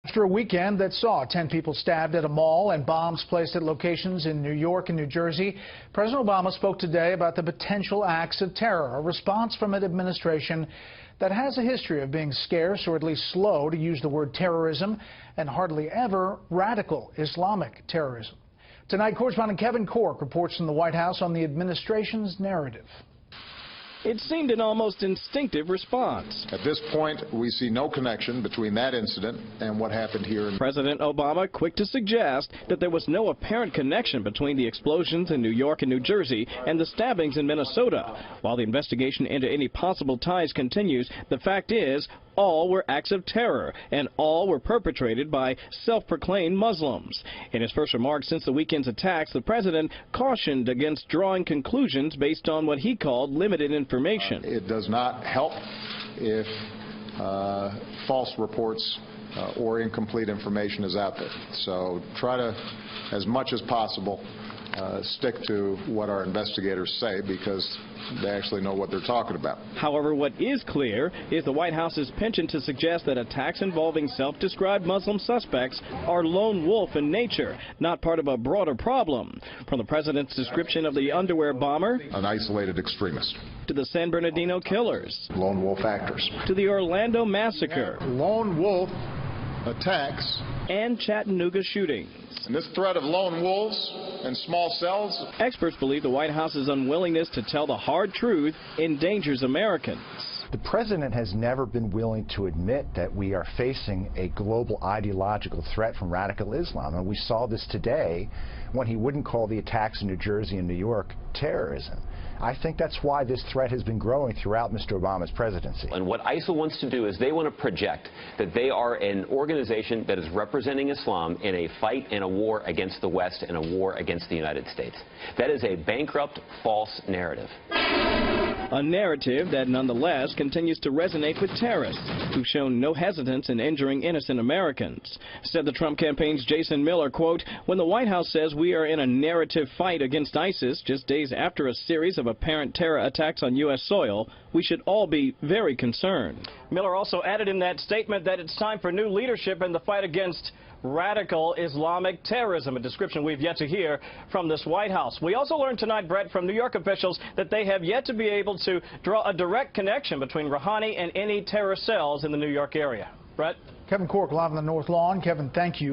After a weekend that saw 10 people stabbed at a mall and bombs placed at locations in New York and New Jersey, President Obama spoke today about the potential acts of terror, a response from an administration that has a history of being scarce or at least slow to use the word terrorism and hardly ever radical Islamic terrorism. Tonight, correspondent Kevin Corke reports from the White House on the administration's narrative. It seemed an almost instinctive response. At this point, we see no connection between that incident and what happened here. President Obama quick to suggest that there was no apparent connection between the explosions in New York and New Jersey and the stabbings in Minnesota. While the investigation into any possible ties continues, the fact is all were acts of terror, and all were perpetrated by self-proclaimed Muslims. In his first remarks since the weekend's attacks, the president cautioned against drawing conclusions based on what he called limited information. It does not help if false reports or incomplete information is out there. So try to, as much as possible, stick to what our investigators say, because they actually know what they're talking about. However, what is clear is the White House's penchant to suggest that attacks involving self-described Muslim suspects are lone wolf in nature, not part of a broader problem. From the president's description of the underwear bomber, An isolated extremist. to the San Bernardino killers, Lone wolf actors. to the Orlando massacre, Lone wolf attacks. and Chattanooga shootings. And this threat of lone wolves and small cells. Experts believe the White House's unwillingness to tell the hard truth endangers Americans. The president has never been willing to admit that we are facing a global ideological threat from radical Islam. And we saw this today when he wouldn't call the attacks in New Jersey and New York terrorism. I think that's why this threat has been growing throughout Mr. Obama's presidency. And what ISIL wants to do is they want to project that they are an organization that is representing Islam in a fight and a war against the West and a war against the United States. That is a bankrupt, false narrative. A narrative that nonetheless continues to resonate with terrorists who've shown no hesitance in injuring innocent Americans. Said the Trump campaign's Jason Miller, quote, "When the White House says we are in a narrative fight against ISIS just days after a series of apparent terror attacks on U.S. soil, we should all be very concerned." Miller also added in that statement that it's time for new leadership in the fight against radical Islamic terrorism, a description we've yet to hear from this White House. We also learned tonight, Brett, from New York officials that they have yet to be able to draw a direct connection between Rouhani and any terror cells in the New York area. Brett? Kevin Corke live on the North Lawn. Kevin, thank you.